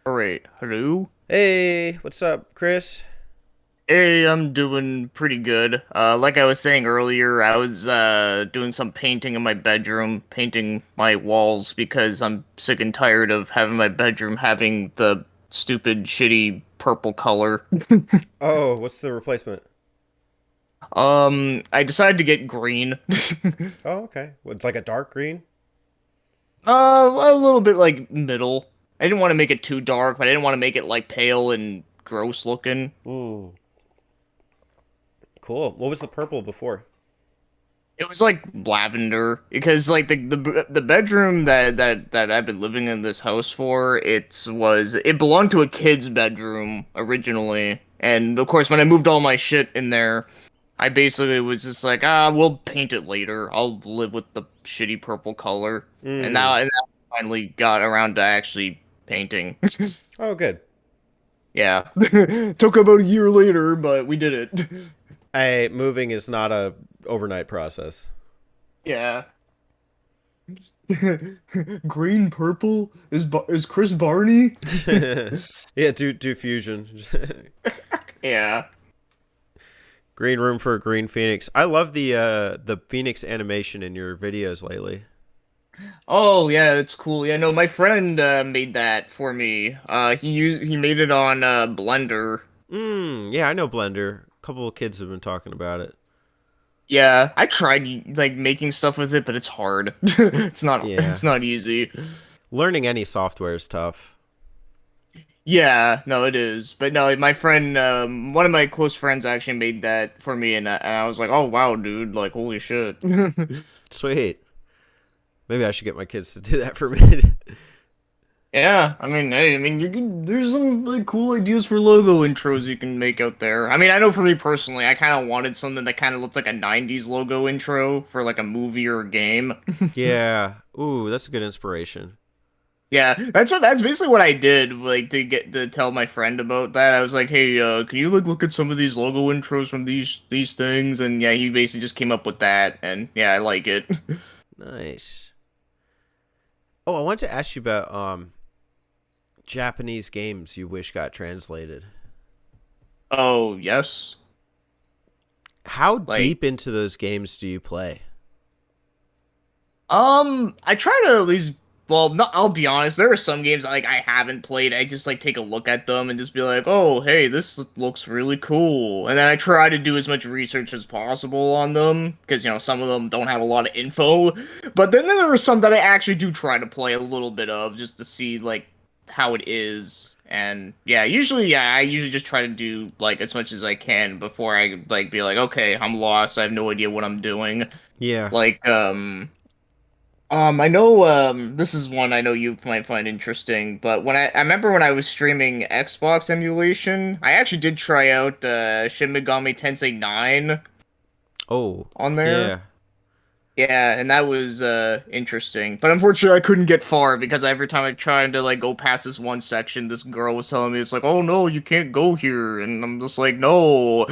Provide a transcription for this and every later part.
All right, hello. Hey, what's up, Chris? Hey, I'm doing pretty good. Like I was saying earlier, I was doing some painting in my bedroom, painting my walls because I'm sick and tired of having my bedroom having the stupid, shitty purple color. Oh, what's the replacement? I decided to get green. Oh, okay. It's like a dark green? A little bit like middle. I didn't want to make it too dark, but I didn't want to make it like pale and gross looking. Ooh, cool. What was the purple before? It was like lavender because like the bedroom that I've been living in this house for it belonged to a kid's bedroom originally, and of course when I moved all my shit in there, I basically was just like, we'll paint it later. I'll live with the shitty purple color, and Mm. now I finally got around to actually painting. Oh, good. Yeah, took about a year later, but we did it. Moving is not a overnight process. Yeah. Green purple is Chris Barney? Yeah, do fusion. Yeah. Green room for a green phoenix. I love the phoenix animation in your videos lately. Oh yeah, it's cool. Yeah, no, my friend made that for me. He made it on Blender. Yeah, I know Blender. A couple of kids have been talking about it. Yeah, I tried like making stuff with it, but it's hard. Yeah, It's not easy. learning any software is tough. Yeah, no, it is. But no, my friend, one of my close friends actually made that for me, and I was like, oh wow, dude, like holy shit. Sweet. Maybe I should get my kids to do that for me. Yeah, I mean, hey, I mean, there's some like cool ideas for logo intros you can make out there. I mean, I know for me personally, I kind of wanted something that kind of looked like a 90s logo intro for like a movie or a game. Yeah. Ooh, that's a good inspiration. Yeah, that's basically what I did, like to tell my friend about that. I was like, "Hey, can you like look at some of these logo intros from these things?" And yeah, he basically just came up with that, and yeah, I like it. Nice. Oh, I wanted to ask you about Japanese games you wish got translated. Oh, yes. How Like deep into those games do you play? I try to at least. Well, no, I'll be honest. There are some games like I haven't played. I just like take a look at them and just be like, "Oh, hey, this looks really cool." And then I try to do as much research as possible on them because some of them don't have a lot of info. But then there are some that I actually do try to play a little bit of just to see like how it is. And yeah, I usually just try to do like as much as I can before I like be like, "Okay, I'm lost. I have no idea what I'm doing." Yeah. Like I know this is one I know you might find interesting, but I remember when I was streaming Xbox emulation, I actually did try out Shin Megami Tensei 9 Oh, on there. yeah. Yeah, and that was interesting. But unfortunately I couldn't get far because every time I tried to like go past this one section, this girl was telling me it's like, "Oh no, you can't go here." And I'm just like, "No."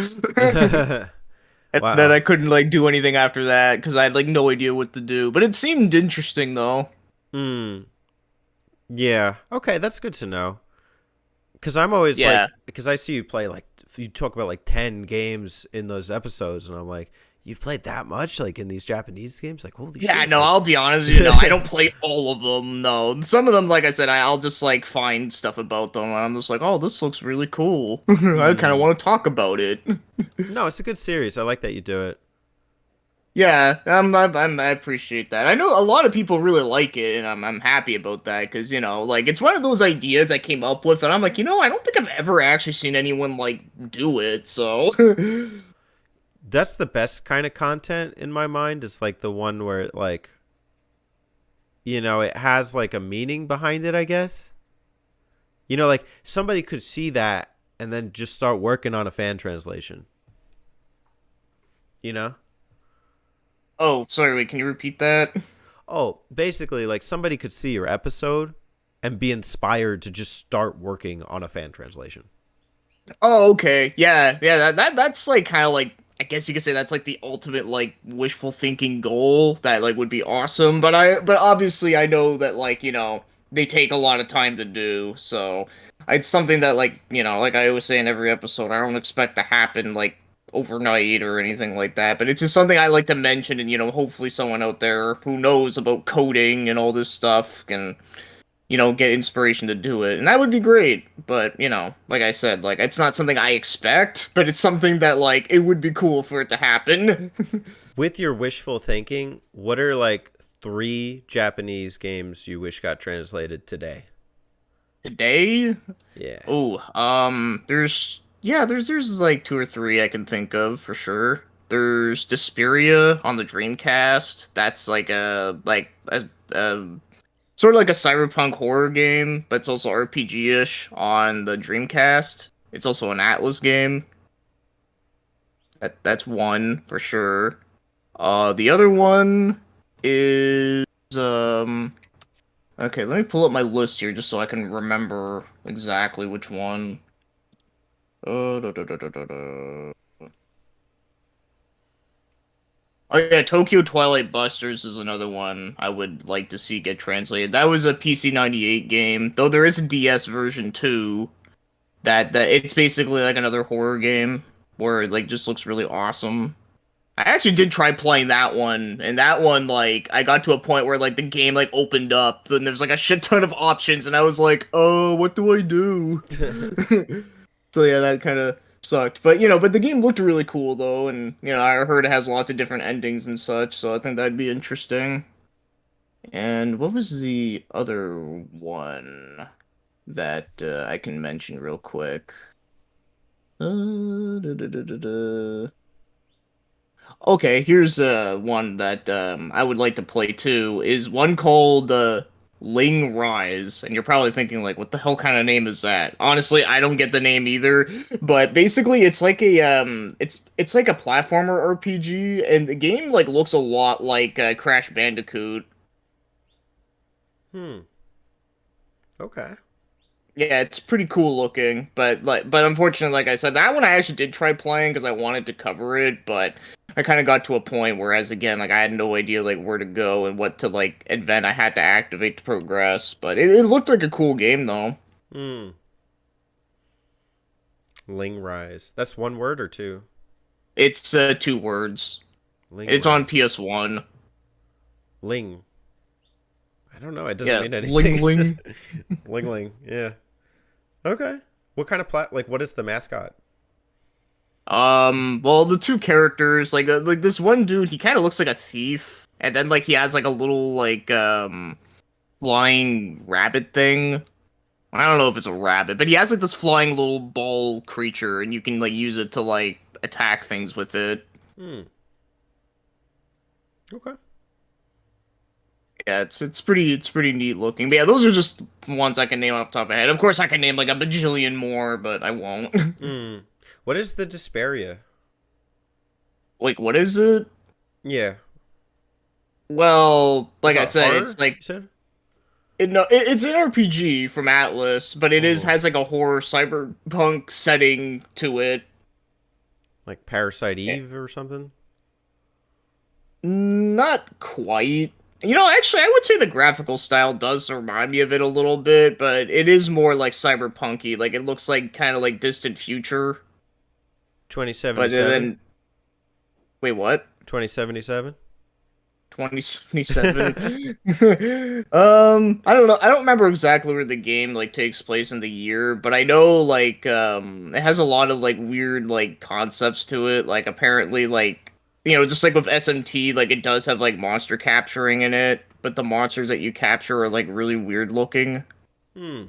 And then Wow. I couldn't like do anything after that because I had like no idea what to do. But it seemed interesting though. Hmm. Yeah. Okay, that's good to know. Because I'm always Yeah. like, because I see you play like, you talk about like 10 games in those episodes, and I'm like, you've played that much, like in these Japanese games? Like, holy Yeah, shit. no, Like, I'll be honest, I don't play all of them, no. Some of them, like I said, I'll just like find stuff about them and I'm just like, oh, this looks really cool. I kind of hmm. want to talk about it. No, it's a good series. I like that you do it. Yeah, I appreciate that. I know a lot of people really like it, and I'm happy about that because like it's one of those ideas I came up with, and I'm like, I don't think I've ever actually seen anyone like do it. So, That's the best kind of content in my mind, is like the one where it like, it has like a meaning behind it, I guess. Like somebody could see that and then just start working on a fan translation, you know? oh, sorry, wait, can you repeat that? Oh, basically, like somebody could see your episode and be inspired to just start working on a fan translation. Oh, okay. Yeah, yeah, that's like kind of like I guess you could say that's like the ultimate like wishful thinking goal that like would be awesome. But obviously I know that like, they take a lot of time to do. So it's something that, like, like I always say in every episode, I don't expect to happen like overnight or anything like that. But it's just something I like to mention, and hopefully someone out there who knows about coding and all this stuff can get inspiration to do it. And that would be great. But, like I said, like it's not something I expect, but it's something that like it would be cool for it to happen. With your wishful thinking, what are like 3 Japanese games you wish got translated today? Today, Yeah. oh, there's like two or three I can think of for sure. There's Desperia on the Dreamcast. That's like a sort of like a cyberpunk horror game, but it's also RPG-ish on the Dreamcast. It's also an Atlas game. That's one for sure. The other one is okay, let me pull up my list here just so I can remember exactly which one. Da, da, da, da, da, da. Oh yeah, Tokyo Twilight Busters is another one I would like to see get translated. That was a PC 98 game, though there is a DS version too. That it's basically like another horror game where it like just looks really awesome. I actually did try playing that one, and that one like I got to a point where like the game like opened up, and there's like a shit ton of options, and I was like, oh, what do I do? So yeah, that kind of sucked. But the game looked really cool though, and I heard it has lots of different endings and such, so I think that'd be interesting. And what was the other one that I can mention real quick? Da, da, da, da, da. Okay, here's one that I would like to play too. Is one called Ling Rise, and you're probably thinking like, what the hell kind of name is that? Honestly, I don't get the name either. But basically, it's like it's like a platformer RPG, and the game like looks a lot like Crash Bandicoot. Hmm. Okay. Yeah, it's pretty cool looking, but unfortunately, like I said, that one I actually did try playing because I wanted to cover it, but I kind of got to a point whereas again, like I had no idea like where to go and what to like event I had to activate to progress. But it looked like a cool game though. Hmm. Ling Rise. That's one word or two? It's 2 words. Ling It's on Rise. PS1. Ling. I don't know. It doesn't Yeah, mean Ling anything. Ling. Ling Ling. Yeah. Okay. What kind of like what is the mascot? Well, the two characters, like this one dude, he kind of looks like a thief, and then like he has like a little like flying rabbit thing. I don't know if it's a rabbit, but he has like this flying little ball creature, and you can like use it to like attack things with it. Hmm. Okay. Yeah, it's pretty neat looking. But yeah, those are just ones I can name off the top of my head. Of course, I can name like a bajillion more, but I won't. Hmm. What is the Desperia? Like, what is it? Yeah. Well, Is like it I said, horror? it's like You said? it's an RPG from Atlas, but it is Oh. has like a horror cyberpunk setting to it. Like Parasite Eh, Eve or something? Not quite. Actually, I would say the graphical style does remind me of it a little bit, but it is more like cyberpunky. Like it looks like kind of like distant future. But 2077? then, wait, what? 2077? 2077? I don't know. I don't remember exactly where the game like takes place in the year, but I know like it has a lot of like weird like concepts to it. Like apparently like just like with SMT, like it does have like monster capturing in it, but the monsters that you capture are like really weird looking. Hmm.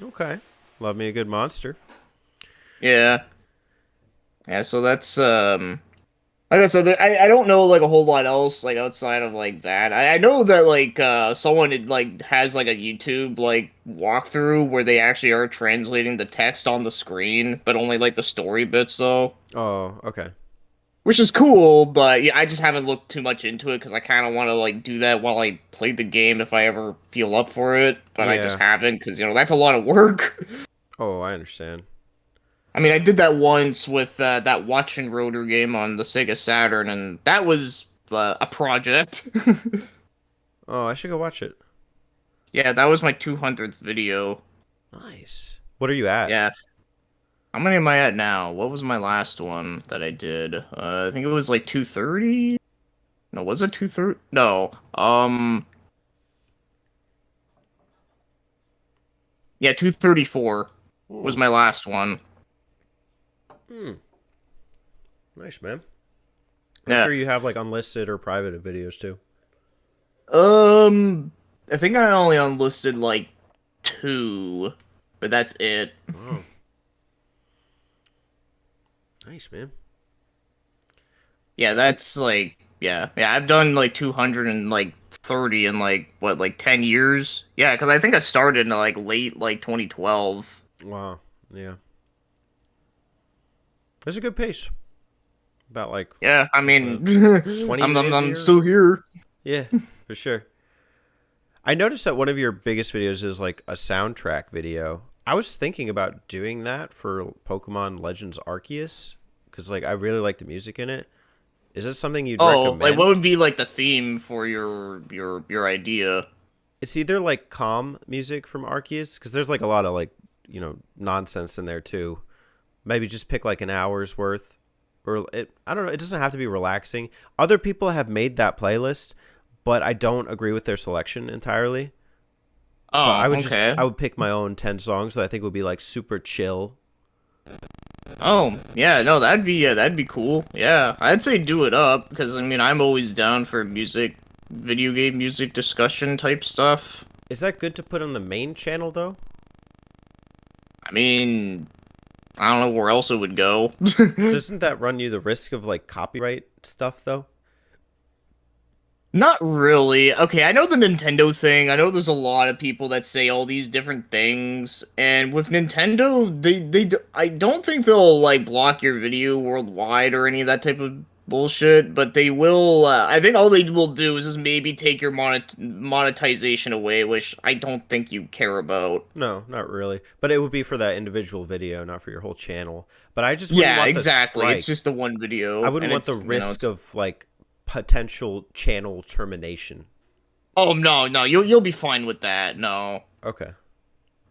Okay. Love me a good monster. Yeah. Yeah, so that's like I said, I don't know like a whole lot else like outside of like that. I know that like someone like has like a YouTube like walkthrough where they actually are translating the text on the screen, but only like the story bits though, Oh, okay. which is cool. But yeah, I just haven't looked too much into it because I kind of want to like do that while I play the game if I ever feel up for it. But I just Yeah. haven't because that's a lot of work. Oh, I understand. I mean, I did that once with that Watch and Rotor game on the Sega Saturn, and that was a project. Oh, I should go watch it. Yeah, that was my 200th video. Nice. What are you at? Yeah. How many am I at now? What was my last one that I did? I think it was like 230? No, was it 230? No. Yeah, 234 was Hmm. my last one. Hmm. Nice, man. I'm Yeah. sure you have like unlisted or private videos too. Um, I think I only unlisted like two, but that's it. Oh, nice, man. Yeah, And that's like yeah. I've done like 230 in like what like 10 years. Yeah, because I think I started in like late like 2012. wow, yeah, that's a good pace. About like Yeah, I what's that? mean, 20 I'm videos a I'm year or still something. here. Yeah, for sure. I noticed that one of your biggest videos is like a soundtrack video. I was thinking about doing that for Pokemon Legends Arceus because like I really like the music in it. Is this something you'd Oh, like what recommend? would be like the theme for your idea? It's either like calm music from Arceus because there's like a lot of like nonsense in there too. Maybe just pick like an hour's worth, or I don't know. It doesn't have to be relaxing. Other people have made that playlist, but I don't agree with their selection entirely. So Oh, okay. I would pick my own 10 songs that I think would be like super chill. Oh, yeah, no, that'd be cool. Yeah, I'd say do it up because I mean I'm always down for music, video game music discussion type stuff. Is that good to put on the main channel though? I mean, I don't know where else it would go. Doesn't that run you the risk of like copyright stuff though? Not really. Okay, I know the Nintendo thing. I know there's a lot of people that say all these different things, and with Nintendo, I don't think they'll like block your video worldwide or any of that type of bullshit, but they will. I think all they will do is just maybe take your monetization away, which I don't think you care about. No, not really. But it would be for that individual video, not for your whole channel. But I just wouldn't Yeah, want the exactly. It's strike. just the one I video, wouldn't and want the it's risk it's. of like potential channel termination. Oh no, no, you'll be fine with that. No. Okay.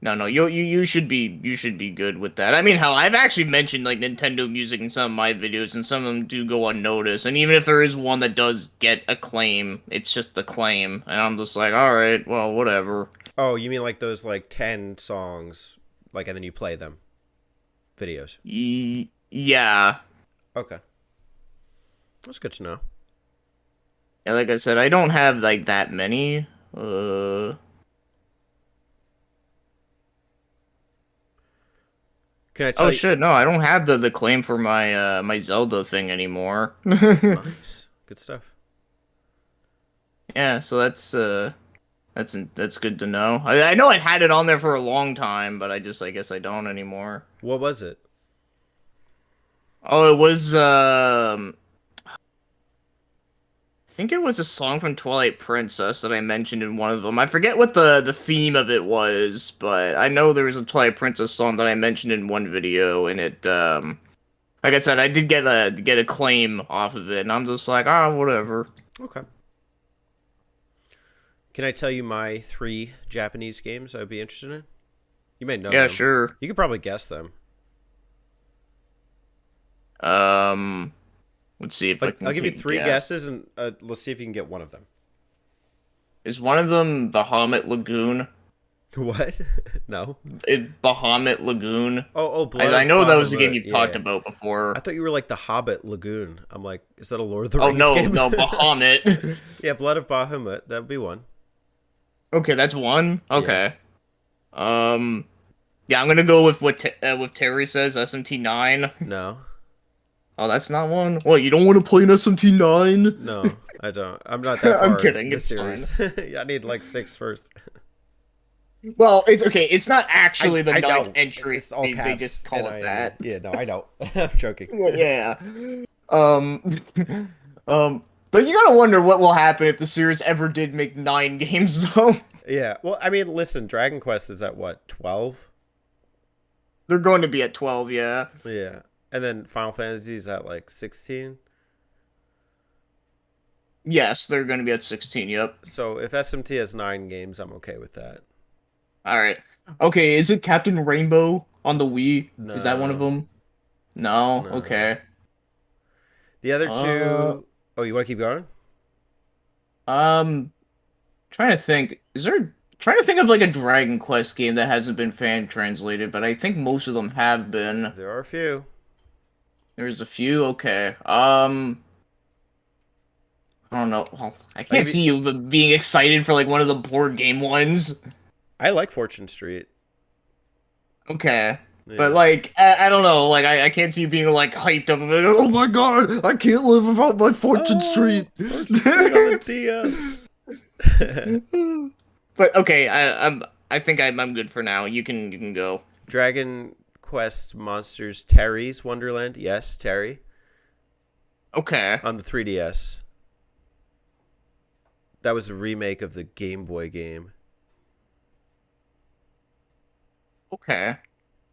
No, you should be good with that. I mean, hell, I've actually mentioned like Nintendo music in some of my videos, and some of them do go unnoticed. And even if there is one that does get a claim, it's just a claim, and I'm just like, all right, well, whatever. Oh, you mean like those like 10 songs, like, and then you play them videos? Yeah. Okay. That's good to know. Yeah, like I said, I don't have like that many. Uh, Can I oh tell you? shit, no, I don't have the claim for my my Zelda thing anymore. Nice. Good stuff. Yeah, so that's good to know. I know I had it on there for a long time, but I guess I don't anymore. What was it? Oh, it was I think it was a song from Twilight Princess that I mentioned in one of them. I forget what the theme of it was, but I know there was a Twilight Princess song that I mentioned in one video, and it like I said, I did get a claim off of it, and I'm just like, ah, whatever. Okay. Can I tell you my 3 Japanese games I would be interested in? You may know Yeah, them. sure. You could probably guess them. Um, let's see if I Like, can I'll give you take a 3 guess. guesses, and let's see if you can get one of them. Is one of them Bahamut Lagoon? What? No. Bahamut Lagoon. Oh, Blood I of know that was a game Bahamut. you've talked Yeah. about before. I thought you were like the Hobbit Lagoon. I'm like, is that a Lord of the Oh Rings no, game? no, Bahamut. Yeah, Blood of Bahamut. That would be one. Okay, that's one. Yeah. Okay. Um, yeah, I'm gonna go with what Terry says. SMT9. No. Oh, that's not one. What? You don't want to play an SMT9? No, I don't. I'm not that I'm far in kidding. the It's fine. series. Yeah, I need like 6 first. Well, it's okay. It's not actually the I ninth know. entry. It's all They caps just call it NINE. that. Yeah, no, I know. I'm joking. Yeah. Um. But you gotta wonder what will happen if the series ever did make 9 games, though. Yeah. Well, I mean, listen, Dragon Quest is at what, 12? They're going to be at 12, yeah. Yeah. And then Final Fantasy is at like 16. Yes, they're going to be at 16. Yep. So if SMT has 9 games, I'm okay with that. All right. Okay, is it Captain Rainbow on the Wii? Is that one of No, them? No. no. Okay. The other Uh, two, oh, you want to keep going? um, trying to think. Trying to think of like a Dragon Quest game that hasn't been fan translated, but I think most of them have been. There are a few. There's a few. Okay. I don't know. Well, I I'll can't give you. see you being excited for like one of the board game ones. I like Fortune Street. Okay. But Yeah. like I don't know, like I can't see you being like hyped up of it. Oh my God, I can't live without my Fortune Oh, Street. Fortune Street on the DS. But okay, I think I'm good for now. You can go. Dragon Quest Monsters Terry's Wonderland. Yes, Terry Okay. on the 3DS. That was a remake of the Game Boy game. Okay.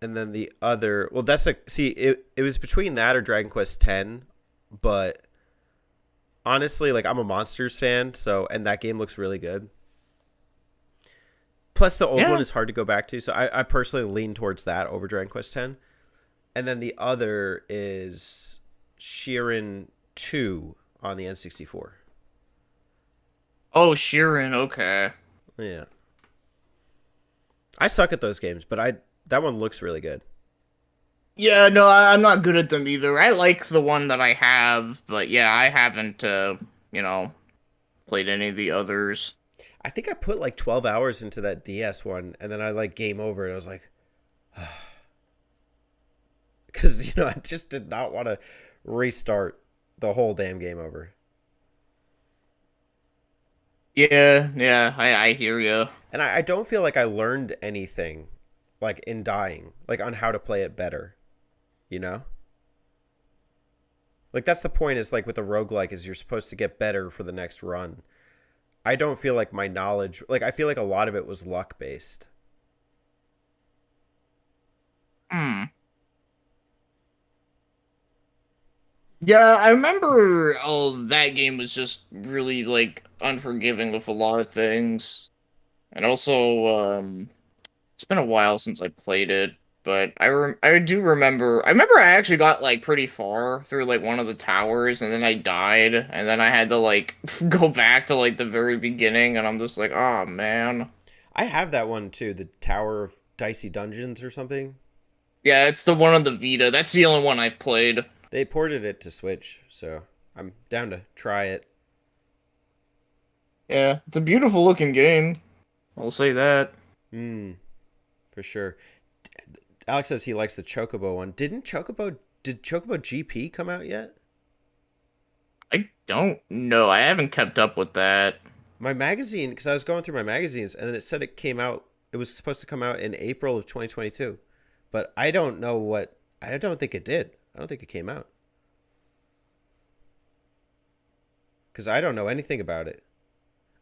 And then the other, well, that's like, see, it was between that or Dragon Quest 10, but honestly, like I'm a Monsters fan, so and that game looks really good. Plus, the old one Yeah. is hard to go back to, so I personally lean towards that over Dragon Quest 10. And then the other is Sheeran 2 on the N64. Oh, Sheeran, okay. Yeah, I suck at those games, but I that one looks really good. Yeah, no, I'm not good at them either. I like the one that I have, but yeah, I haven't you know, played any of the others. I think I put like 12 hours into that DS one, and then I like game over, and I was like, because I just did not want to restart the whole damn game over. Yeah, yeah, I hear you. And I don't feel like I learned anything like in dying, like on how to play it better, you know? Like that's the point is like with a roguelike is you're supposed to get better for the next run. I don't feel like my knowledge like I feel like a lot of it was luck based. Hmm. Yeah, I remember that game was just really like unforgiving with a lot of things. And also it's been a while since I played it, but I do remember I actually got like pretty far through like one of the towers and then I died and then I had to like go back to like the very beginning and I'm just like, "Oh man." I have that one too, the Tower of Dicey Dungeons or something. Yeah, it's the one on the Vita. That's the only one I've played. They ported it to Switch, so I'm down to try it. Yeah, it's a beautiful looking game. I'll say that. Hmm, for sure. Alex says he likes the Chocobo one. Did Chocobo GP come out yet? I don't know. I haven't kept up with that. My magazine, because I was going through my magazines, and then it said it came out. It was supposed to come out in April of 2022, but I don't know what. I don't think it did. I don't think it came out because I don't know anything about it.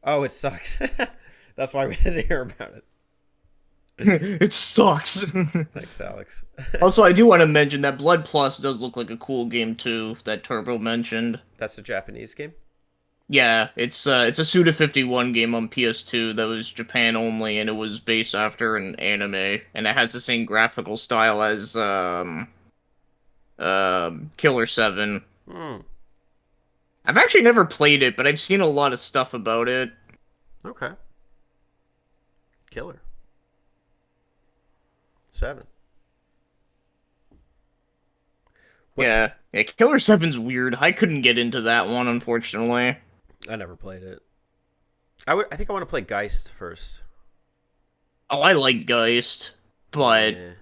Oh, it sucks. That's why we didn't hear about it. It sucks. Thanks, Alex. Also, I do want to mention that Blood Plus does look like a cool game too, that Turbo mentioned. That's a Japanese game. Yeah, it's a Suda 51 game on PS2 that was Japan only and it was based after an anime and it has the same graphical style as Killer 7. Hmm. I've actually never played it, but I've seen a lot of stuff about it. Okay. Killer 7. What's Yeah. Yeah, Killer 7's weird. I couldn't get into that one, unfortunately. I never played it. I think I want to play Geist first. Oh, I like Geist, but Yeah.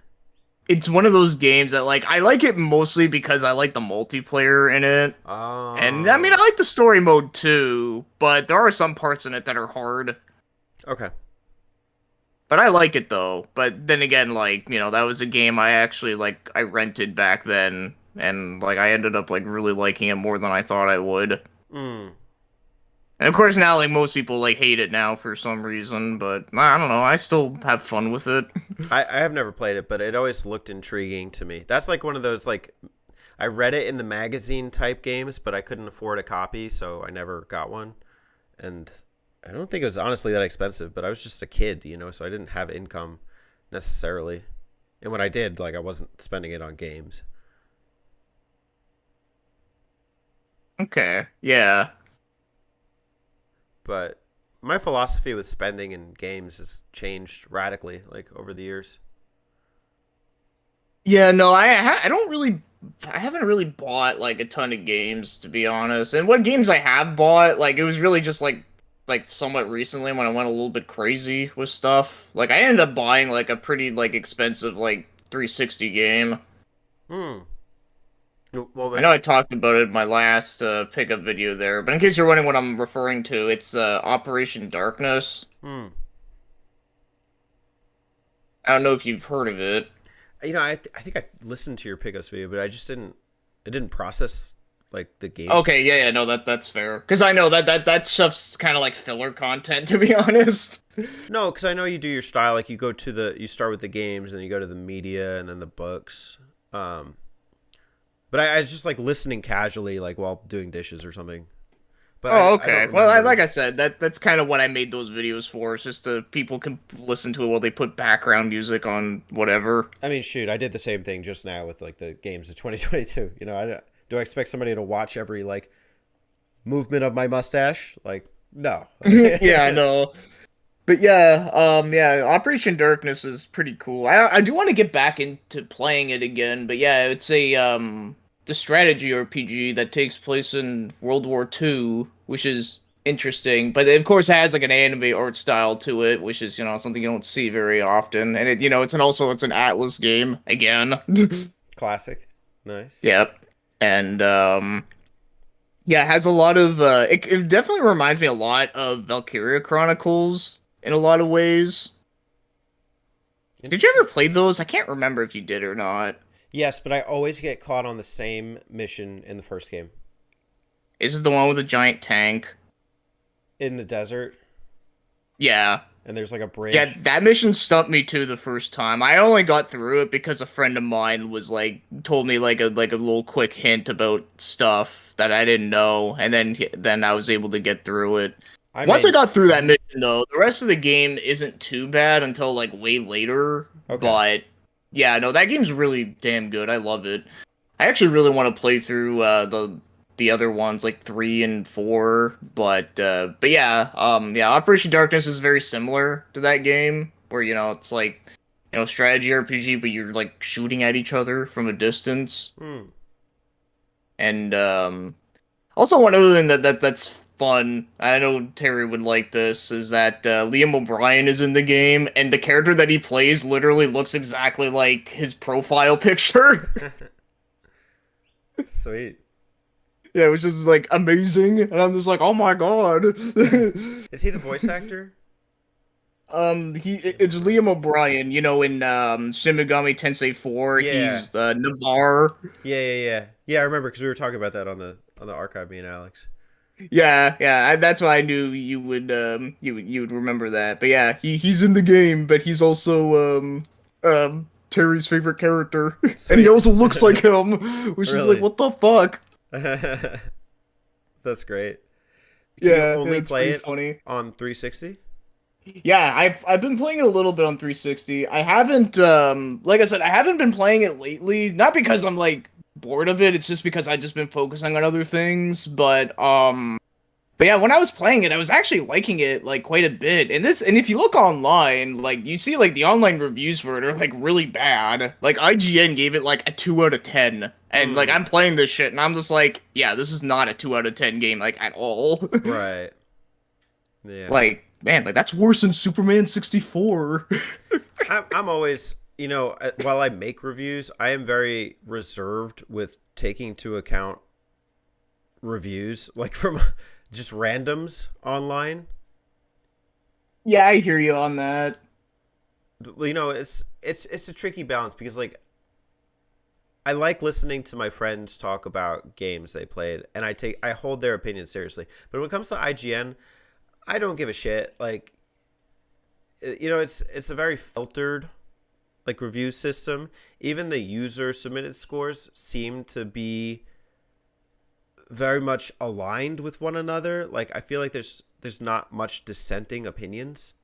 it's one of those games that like I like it mostly because I like the multiplayer in it. And I mean I Oh. like the story mode too, but there are some parts in it that are hard. Okay. But I like it though. But then again, like, that was a game I actually like I rented back then and like I ended up like really liking it more than I thought I would. Hmm. And of course now like most people like hate it now for some reason, but I don't know, I still have fun with it. I have never played it, but it always looked intriguing to me. That's like one of those like I read it in the magazine type games, but I couldn't afford a copy, so I never got one. And I don't think it was honestly that expensive, but I was just a kid, so I didn't have income necessarily. And when I did, like I wasn't spending it on games. Okay, yeah. But my philosophy with spending in games has changed radically like over the years. Yeah, no, I don't really I haven't really bought like a ton of games to be honest. And what games I have bought, like it was really just like somewhat recently when I went a little bit crazy with stuff. Like I ended up buying like a pretty like expensive like 360 game. Hmm. What I was know I it? talked about it in my last pickup video there, but in case you're wondering what I'm referring to, it's Operation Darkness. Hmm. I don't know if you've heard of it. I think I listened to your pickups video, but I didn't process like the game. Okay, yeah, yeah, no, that's fair. Because I know that stuff's kind of like filler content, to be honest. No, because I know you do your style. Like you start with the games, and then you go to the media, and then the books. Um, but I was just like listening casually, like while doing dishes or something. But Oh, I don't okay. Well, like remember. I said, that's kind of what I made those videos for. It's just people can listen to it while they put background music on whatever. I mean, shoot, I did the same thing just now with like the games of 2022. Do I expect somebody to watch every like movement of my mustache? Like, no. Yeah, I know. But yeah, yeah, Operation Darkness is pretty cool. I do want to get back into playing it again, but yeah, it's a the strategy RPG that takes place in World War II, which is interesting, but it of course has like an anime art style to it, which is, something you don't see very often. And it's an Atlas game again. Classic. Nice. Yep. And yeah, it has a lot of it definitely reminds me a lot of Valkyria Chronicles in a lot of ways. Did you Interesting. ever play those? I can't remember if you did or not. Yes, but I always get caught on the same mission in the first game. Is it the one with the giant tank? In the desert, Yeah. and there's like a Yeah, bridge. that mission stumped me too the first time. I only got through it because a friend of mine was like told me like a little quick hint about stuff that I didn't know, and then I was able to get through it. I Once I mean, got through that mission though, the rest of the game isn't too bad until like way later, okay. but yeah, no, that game's really damn good. I love it. I actually really want to play through the other ones like 3 and 4, but yeah, yeah, Operation Darkness is very similar to that game where it's like strategy RPG, but you're like shooting at each other from a distance. Hmm. And also one other thing that's fun, I know Terry would like this, is that Liam O'Brien is in the game, and the character that he plays literally looks exactly like his profile picture. Sweet. Yeah, which is like amazing, and I'm just like, oh my god. Is he the voice actor? It's Liam O'Brien, in Shin Megami Tensei 4. Yeah. He's Navarre. Yeah, I remember because we were talking about that on the archive, me and Alex. Yeah, yeah, that's why I knew you would remember that. But yeah, he's in the game, but he's also Terry's favorite character, and he Sweet. also looks like him, which is like, Really? what the fuck? That's great. Can you Yeah, only it's play pretty it funny. on 360? Yeah, I've been playing it a little bit on 360. I haven't like I said, I haven't been playing it lately, not because I'm like bored of it, it's just because I've just been focusing on other things, but yeah, when I was playing it, I was actually liking it like quite a bit. And if you look online, like you see like the online reviews for it are like really bad. Like IGN gave it like a 2 out of 10. And like Hmm. I'm playing this shit and I'm just like, yeah, this is not a 2 out of 10 game like at all. Right. Yeah. Like, man, like that's worse than Superman 64. I'm always, while I make reviews, I am very reserved with taking into account reviews like from just randoms online. Yeah, I hear you on that. Well, it's a tricky balance because like I like listening to my friends talk about games they played, and I hold their opinions seriously. But when it comes to IGN, I don't give a shit. Like, it's a very filtered like review system, even the user submitted scores seem to be very much aligned with one another. Like I feel like there's not much dissenting opinions.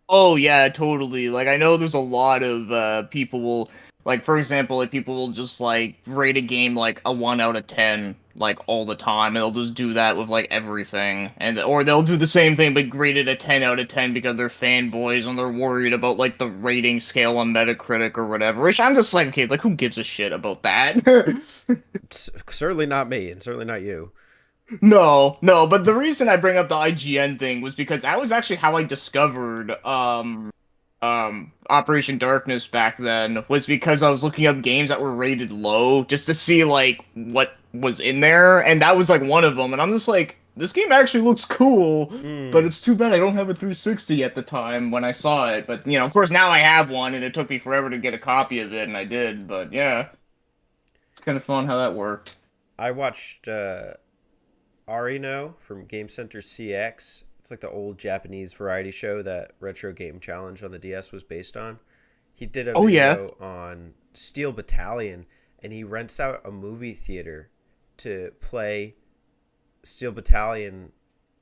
Oh yeah, totally. Like I know there's a lot of people will like for example, like people will just like rate a game like a 1 out of 10 like all the time and they'll just do that with like everything. And or they'll do the same thing but grade it a 10 out of 10 because they're fanboys and they're worried about like the rating scale on Metacritic or whatever. Which I'm just like, okay, like who gives a shit about that? Certainly not me, and certainly not you. No, no, but the reason I bring up the IGN thing was because that was actually how I discovered Operation Darkness back then was because I was looking up games that were rated low just to see like what was in there and that was like one of them and I'm just like this game actually looks cool but Hmm. it's too bad I don't have a 360 at the time when I saw it but you know of course now I have one and it took me forever to get a copy of it and I did but yeah it's kind of fun how that worked. I watched Arino from Game Center CX. It's like the old Japanese variety show that Retro Game Challenge on the DS was based on. He did a Oh yeah. video on Steel Battalion, and he rents out a movie theater to play Steel Battalion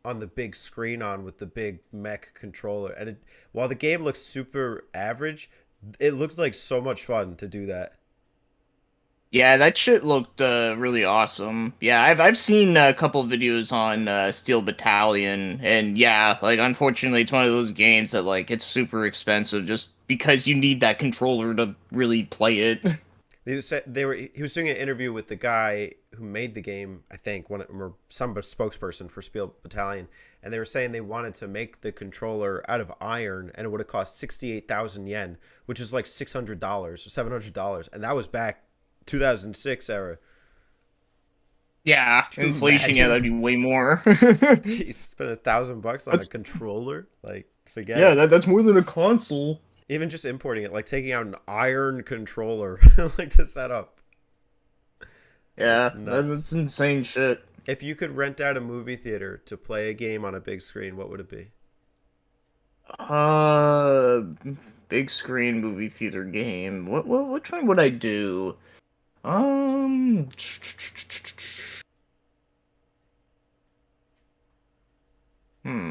on the big screen on with the big mech controller. And while the game looks super average, it looked like so much fun to do that. Yeah, that shit looked really awesome. Yeah, I've seen a couple of videos on Steel Battalion, and yeah, like unfortunately, it's one of those games that like it's super expensive just because you need that controller to really play it. He was doing an interview with the guy who made the game, I think, one or some spokesperson for Steel Battalion, and they were saying they wanted to make the controller out of iron, and it would have cost 68,000 yen, which is like $600 or $700, and that was back 2006 era. Yeah, Can you inflation, yeah, that'd imagine? be way more. Jeez, spend $1,000 on a That's controller? Like, forget yeah, it. that's more than a console. Even just importing it, like taking out an iron controller, like to set up. That's Yeah, nuts. that's insane shit. If you could rent out a movie theater to play a game on a big screen, what would it be? Uh, big screen movie theater game. What which one would I do? Um,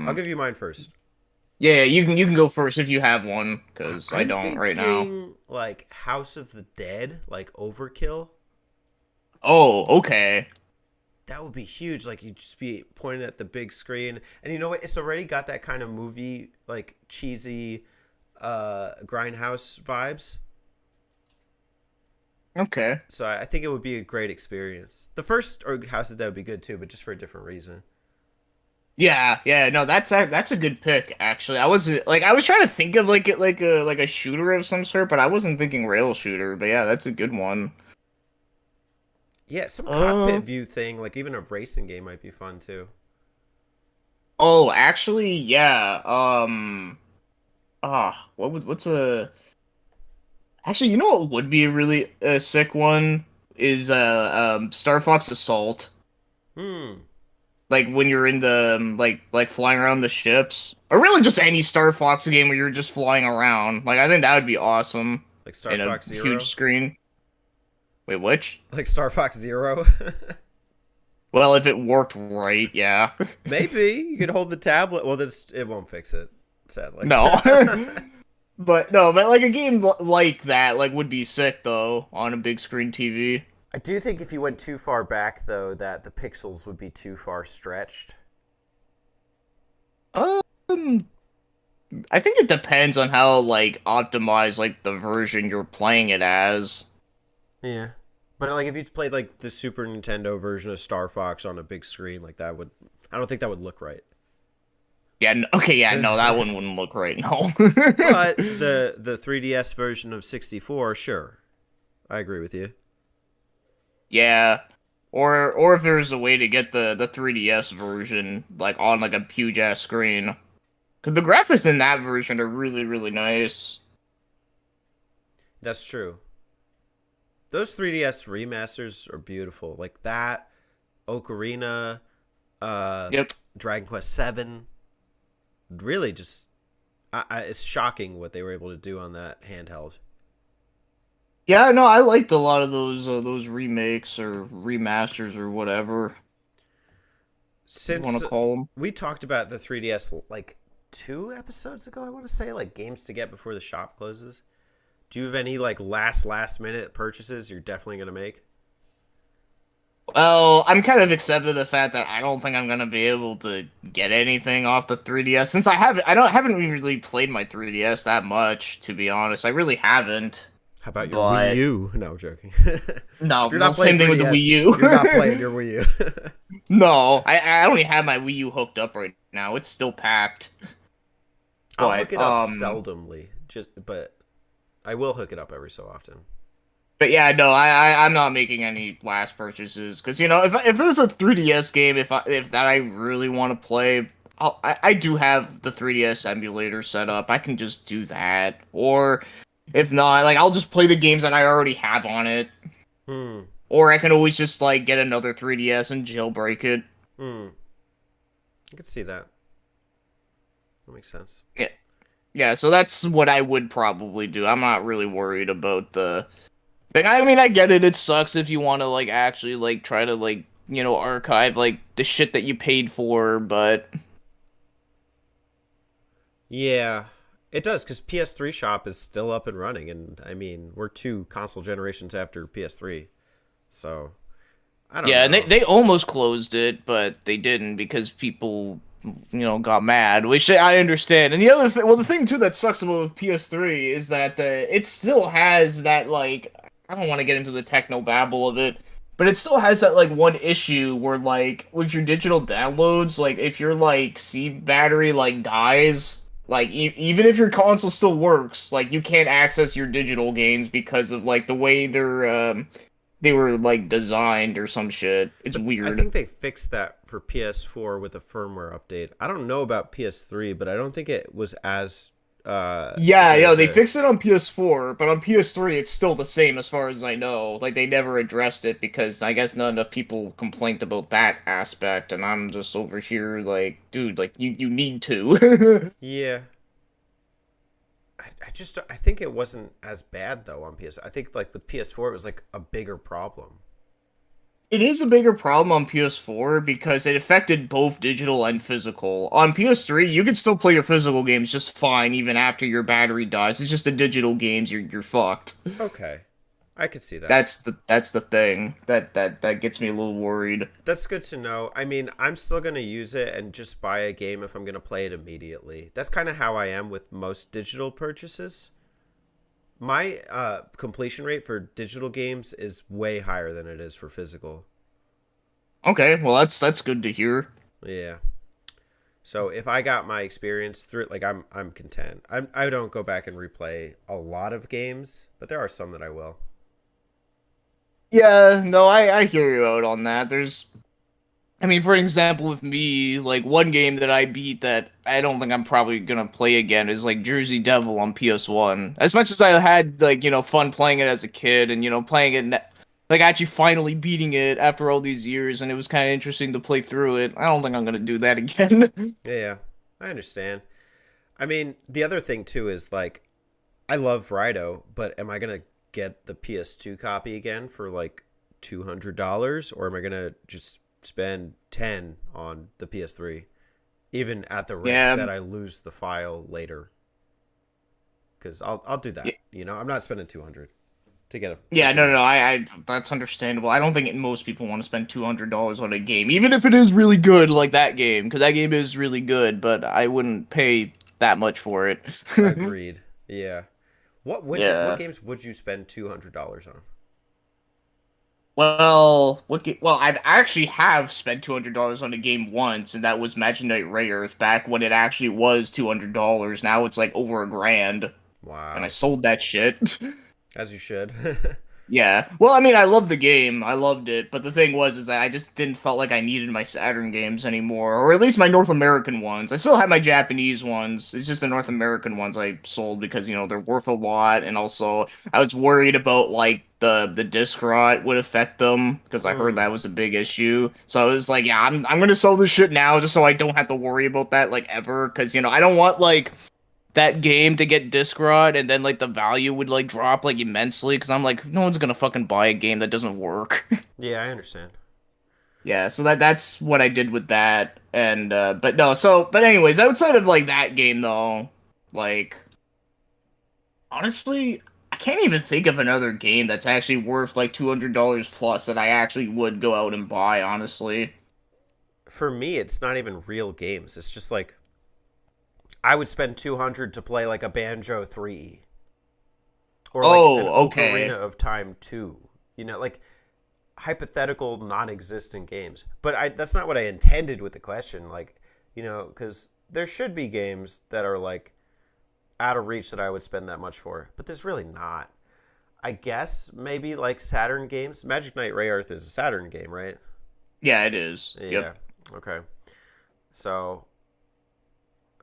I'll hmm. give you mine first. Yeah, you can go first if you have one, because I I'm don't right now. thinking like House of the Dead, like Overkill. Oh, okay. That would be huge. Like you'd just be pointing at the big screen, and you know what? It's already got that kind of movie, like cheesy, grindhouse vibes. Okay. So I think it would be a great experience. The first or House of the Dead would be good too, but just for a different reason. Yeah, yeah, no, that's a good pick actually. I was like I was trying to think of like it like a shooter of some sort, but I wasn't thinking rail shooter. But yeah, that's a good one. Yeah, some Uh cockpit view thing, like even a racing game might be fun too. oh, actually, yeah. What's a actually, you know what would be a really sick one is Star Fox Assault. Hmm. Like when you're in the like flying around the ships, or really just any Star Fox game where you're just flying around. Like I think that would be awesome Like Star in a Fox huge Zero? screen. Wait, which? Like Star Fox Zero? Well, if it worked right, yeah. Maybe you could hold the tablet. Well, this it won't fix it, sadly. No, but no, but like a game like that like would be sick though on a big screen TV. I do think if you went too far back, though, that the pixels would be too far stretched. Um, I think it depends on how like optimized like the version you're playing it as. Yeah. But like if you played like the Super Nintendo version of Star Fox on a big screen, like that would I don't think that would look right. Yeah, okay, yeah, no, that one wouldn't look right, no. But the 3DS version of 64, sure. I agree with you. Yeah. Or if there's a way to get the 3DS version like on like a huge ass screen. Cause the graphics in that version are really really nice. That's true. Those 3DS remasters are beautiful. Like that, Ocarina, uh, Yep. Dragon Quest 7. Really just it's shocking what they were able to do on that handheld. Yeah, no, I liked a lot of those remakes or remasters or whatever you want Since to call them. we talked about the 3DS like 2 episodes ago, I want to say, like games to get before the shop closes. Do you have any like last minute purchases you're definitely gonna make? Well, I'm kind of accepted the fact that I don't think I'm gonna be able to get anything off the 3DS since I haven't really played my 3DS that much, to be honest. I really haven't. How about your Wii But U? No, I'm joking. no, If you're no, not playing same thing with the 3DS, Wii you're not U. playing your Wii U. No, I don't even have my Wii U hooked up right now. It's still packed. I'll hook But it up seldomly, but I will hook it up every so often. yeah, no, I'm not making any last purchases because if there's a 3DS game if that I really want to play, I do have the 3DS emulator set up. I can just do that, or if not, like I'll just play the games that I already have on it, Hmm. or I can always just like get another 3DS and jailbreak it. Hmm. I could see that. That makes sense. Yeah, yeah. So that's what I would probably do. I'm not really worried about the thing. I mean, I get it. It sucks if you want to like actually like try to like archive like the shit that you paid for, but Yeah, it does because PS3 shop is still up and running, and I mean we're 2 console generations after PS3, so I don't yeah, and they know. they almost closed it, but they didn't because people got mad, which I understand. And the other thing, well, the thing too that sucks about PS3 is that it still has that like I don't want to get into the techno babble of it. But it still has that like one issue where like with your digital downloads, like if your like C battery like dies, like even if your console still works, like you can't access your digital games because of like the way they were like designed or some shit. It's But I weird. think they fixed that for PS4 with a firmware update. I don't know about PS3, but I don't think it was as Yeah, yeah, good they there. fixed it on PS4, but on PS3 it's still the same as far as I know. Like they never addressed it because I guess not enough people complained about that aspect, and I'm just over here like, dude, like you need to. Yeah, I think it wasn't as bad though on PS. I think like with PS4 it was like a bigger problem. It is a bigger problem on PS4 because it affected both digital and physical. On PS3, you can still play your physical games just fine even after your battery dies. It's just the digital games you're fucked. Okay, I could see that. That's the thing that gets me a little worried. That's good to know. I mean, I'm still going to use it and just buy a game if I'm going to play it immediately. That's kind of how I am with most digital purchases. My completion rate for digital games is way higher than it is for physical. Okay, well that's good to hear. Yeah. So if I got my experience through it, like I'm content. I don't go back and replay a lot of games, but there are some that I will. Yeah, no, I hear you out on that. I mean, for an example, with me, like one game that I beat that I don't think I'm probably gonna play again is like Jersey Devil on PS1. As much as I had like fun playing it as a kid and playing it like actually finally beating it after all these years, and it was kind of interesting to play through it. I don't think I'm gonna do that again. Yeah, I understand. I mean, the other thing too is like I love Rido, but am I gonna get the PS2 copy again for like $200, or am I gonna just spend 10 on the PS3, even at the risk Yeah, that I lose the file later? Because I'll do that. I'm not spending 200 to get a yeah, no, no, game. no. I that's understandable. I don't think most people want to spend $200 on a game, even if it is really good, like that game, because that game is really good. But I wouldn't pay that much for it. Agreed. Yeah. What Yeah. games would you spend $200 on? Well, well, I've actually have spent $200 on a game once, and that was Magic Knight Ray Earth back when it actually was $200. Now it's like over a grand, and I Wow. sold that shit. As you should. Yeah. Well, I mean, I love the game. I loved it, but the thing was is that I just didn't felt like I needed my Saturn games anymore, or at least my North American ones. I still have my Japanese ones. It's just the North American ones I sold because, they're worth a lot, and also I was worried about like the disc rot would affect them because I heard that Hmm. was a big issue. So I was like, yeah, I'm gonna sell this shit now just so I don't have to worry about that like ever because, I don't want like that game to get disc rot, and then like the value would like drop like immensely because I'm like, no one's gonna fucking buy a game that doesn't work. Yeah, I understand. Yeah, so that's what I did with that, and but no, so but anyways, outside of like that game though, like honestly, I can't even think of another game that's actually worth like $200 plus that I actually would go out and buy, honestly. For me, it's not even real games. It's just like I would spend 200 to play like a Banjo 3 or like an Oh, Ocarina okay. of Time 2. You know, like hypothetical non-existent games. But that's not what I intended with the question. Like, you know, because there should be games that are like out of reach that I would spend that much for, but there's really not. I guess maybe like Saturn games. Magic Knight Ray Earth is a Saturn game, right? Yeah, it is. Yeah. Yep. Okay. So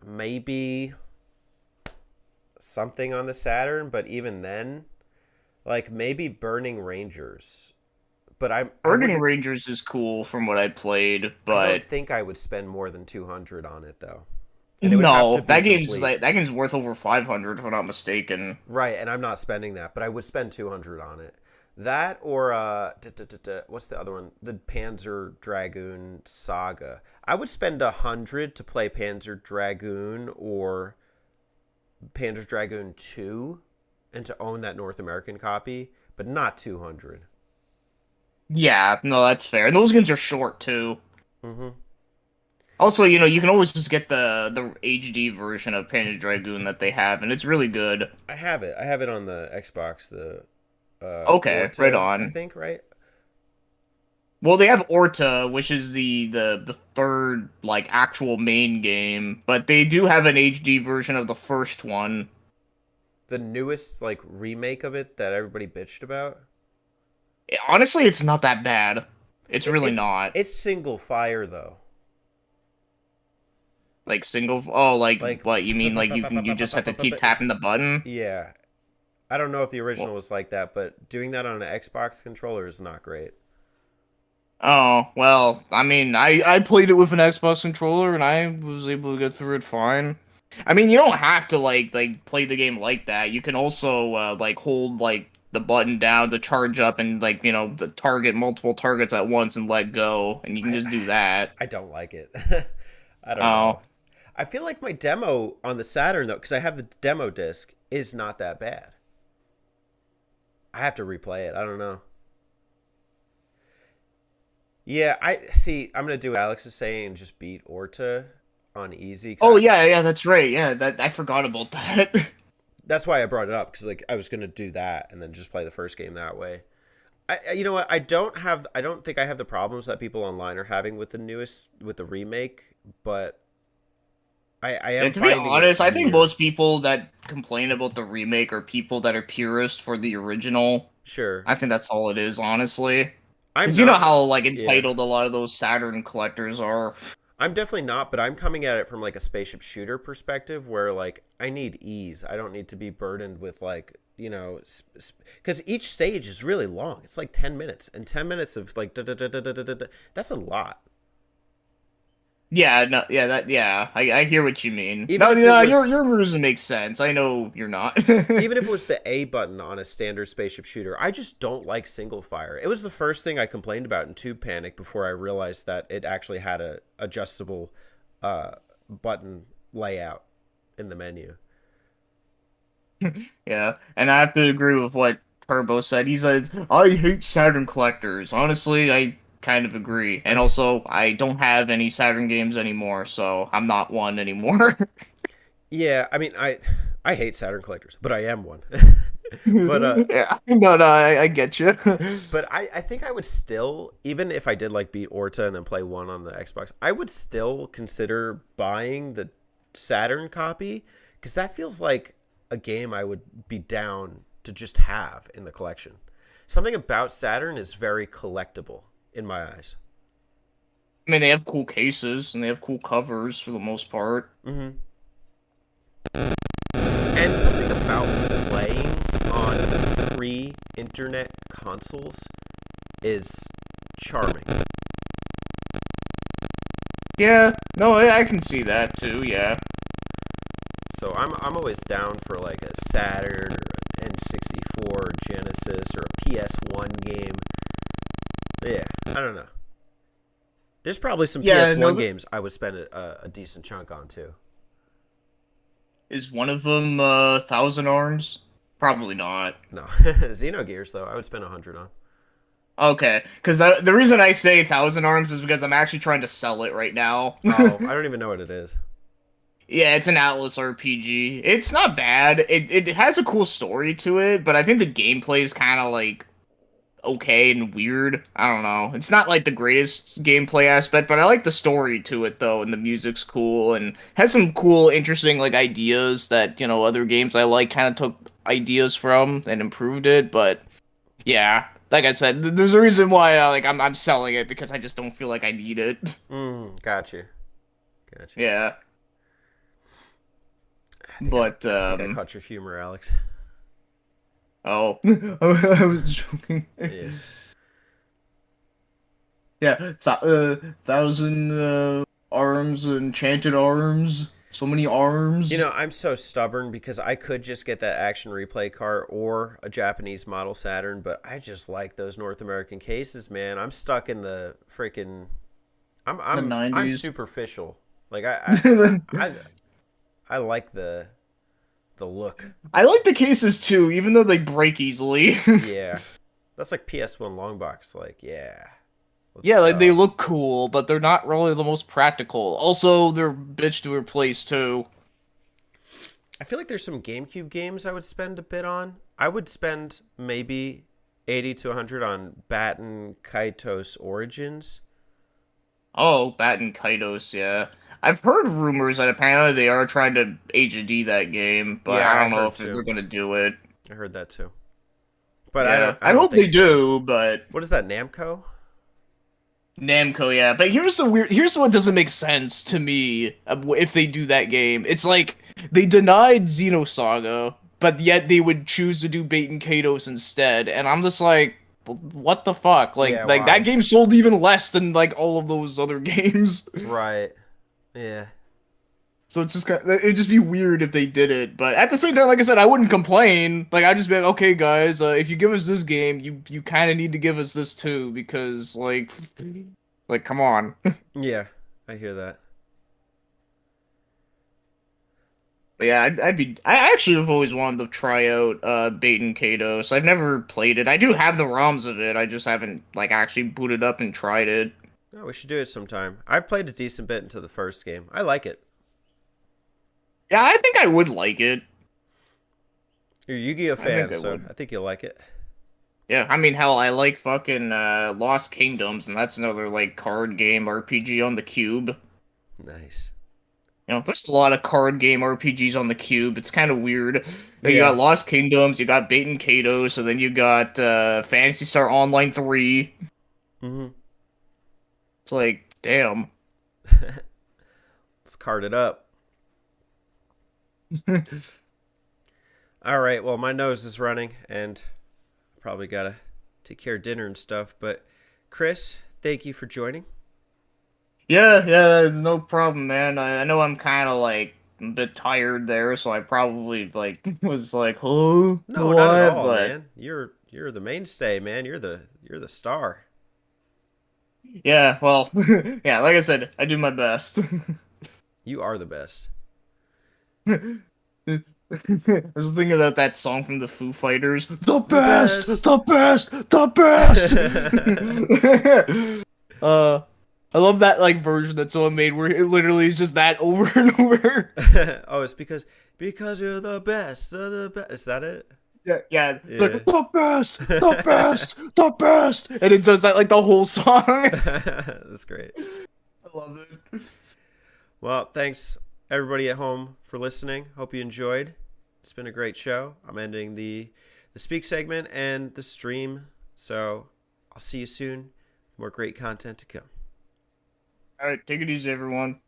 maybe something on the Saturn, but even then, like maybe Burning Rangers. But I Burning wouldn't. Rangers is cool from what I played, I don't but think I would spend more than 200 on it though, and it would have to no, be complete. that game's worth over 500 if I'm not mistaken. Right, and I'm not spending that, but I would spend 200 on it. That or what's the other one? The Panzer Dragoon Saga. I would spend 100 to play Panzer Dragoon or Panzer Dragoon 2 and to own that North American copy, but not 200. Yeah, no, that's fair. And those games are short too. Mhm. Also, you can always just get the HD version of Panzer Dragoon that they have, and it's really good. I have it. I have it on the Xbox, the Okay, right Orta, I on. think, right? Well, they have Orta, which is the third like actual main game, but they do have an HD version of the first one. The newest like remake of it that everybody bitched about. Honestly, it's not that bad. It's It, really it's not. it's single fire though. Like oh, like Like what you mean? Like you just have to keep tapping the button? yeah. I don't know if the original Well, was like that, but doing that on an Xbox controller is not great. oh, well, I mean, I played it with an Xbox controller and I was able to get through it fine. I mean, you don't have to like play the game like that. You can also like hold like the button down to charge up and like, the target multiple targets at once and let go, and you can I just do that. I don't like it. I don't know. Oh, I feel like my demo on the Saturn though, because I have the demo disc, is not that bad. I have to replay it. I don't know. Yeah, I see. I'm gonna do what Alex is saying and just beat Orta on easy. oh yeah, yeah, that's right. Yeah, that I forgot about that. That's why I brought it up because like I was gonna do that and then just play the first game that way. You know what? I don't think I have the problems that people online are having with the remake, but I am And to be finding it honest, I think weird. most people that complain about the remake are people that are purists for the original. Sure, I think that's all it is, honestly. I'm Because you know not. how like Yeah, entitled a lot of those Saturn collectors are. I'm definitely not. But I'm coming at it from like a spaceship shooter perspective, where like I need ease. I don't need to be burdened with like because each stage is really long. It's like 10 minutes, and 10 minutes of like that's a lot. Yeah, no, yeah, I hear what you mean. Even No, if it no, your was your reason makes sense. I know you're not. even if it was the A button on a standard spaceship shooter, I just don't like single fire. It was the first thing I complained about in Tube Panic before I realized that it actually had a adjustable uh, button layout in the menu. Yeah, and I have to agree with what Turbo said. He says, "I hate Saturn collectors." Honestly, I kind of agree. And also, I don't have any Saturn games anymore, so I'm not one anymore. Yeah, I mean, I hate Saturn collectors, but I am one. but Yeah, no, I get you. but I think I would still, even if I did like beat Orta and then play one on the Xbox, I would still consider buying the Saturn copy because that feels like a game I would be down to just have in the collection. Something about Saturn is very collectible in my eyes. I mean, they have cool cases and they have cool covers for the most part. Hmm. And something about playing on pre-internet consoles is charming. Yeah, no, I can see that too. Yeah, So I'm always down for like a Saturn or an N64 or Genesis or a PS1 game. Yeah, I don't know. There's probably some Yeah, PS1 no, games I would spend a decent chunk on too. is one of them Thousand Arms? Probably not. No, Xenogears though, I would spend 100 on. Okay, because the reason I say Thousand Arms is because I'm actually trying to sell it right now. Oh, I don't even know what it is. Yeah, it's an Atlas RPG. It's not bad. It has a cool story to it, but I think the gameplay is kind of like okay and weird. I don't know. It's not like the greatest gameplay aspect, but I like the story to it though, and the music's cool and has some cool, interesting like ideas that, other games I like kind of took ideas from and improved it, but yeah, like I said, there's a reason why like I'm selling it because I just don't feel like I need it. Got you. Got you. Yeah. I think I, But I think I caught your humor, Alex. oh, I was joking. Yeah. Yeah, thousand arms, enchanted arms, so many You arms. know, I'm so stubborn because I could just get that action replay cart or a Japanese model Saturn, but I just like those North American cases, man. I'm stuck in the freaking. The I'm 90s. superficial. Like I like the look. I like the cases too, even though they break easily. Yeah, that's like PS1 long box. Like, yeah, let's Yeah, like they go. look cool, but they're not really the most practical. Also, they're bitch to replace too. I feel like there's some GameCube games I would spend a bit on. I would spend maybe 80 to 100 on Batten Kaitos Origins. Oh, Bat and Kaitos, yeah. I've heard rumors that apparently they are trying to HD that game, but Yeah, I I don't know heard if they're too. gonna do it. I heard that too. But Yeah, I I don't hope think they so. do, but What is that, Namco? Namco, yeah. But here's what doesn't make sense to me if they do that game. It's like they denied Xenosaga, but yet they would choose to do Bait and Kados instead, and I'm just like, what the fuck? Yeah, Like that why? game sold even less than like all of those other games. Right. Yeah. So it's just it'd just be weird if they did it, but at the same time, like I said, I wouldn't complain. Like I'd just be like, okay, guys, if you give us this game, you kind of need to give us this too, because like come on. Yeah, I hear that. But yeah, I actually have always wanted to try out Bait and Kados. I've never played it. I do have the ROMs of it. I just haven't like actually booted up and tried it. Oh, we should do it sometime. I've played a decent bit into the first game. I like it. Yeah, I think I would like it. You're a Yu-Gi-Oh I think fan, I so would. I think you'll like it. Yeah, I mean, hell, I like fucking Lost Kingdoms, and that's another like card game RPG on the Cube. Nice. There's a lot of card game RPGs on the Cube. It's kind of weird. Like, you got Yeah. Lost Kingdoms, you got Bait and Kados, so then you got Phantasy Star Online 3. Mm-hmm. It's like, damn. Let's card it up. All right. Well, my nose is running, and probably gotta take care of dinner and stuff. But Chris, thank you for joining. Yeah, no problem, man. I know I'm kind of like a bit tired there, so I probably like was like, huh, No, not at what? all, But man. You're the mainstay, man. You're the star. yeah, well, yeah, like I said, I do my best. You are the best. I was thinking about that song from the Foo Fighters. The The best, best. the best, the best. uh, I love that like version that someone made where it literally is just that over and over. Oh, it's because you're the best of the best. Is that it? Yeah. It's like Yeah. the best, the best, the best, and it does that like the whole song. That's great. I love it. Well, thanks everybody at home for listening. Hope you enjoyed. It's been a great show. I'm ending the speak segment and the stream. So I'll see you soon. More great content to come. All right, take it easy, everyone.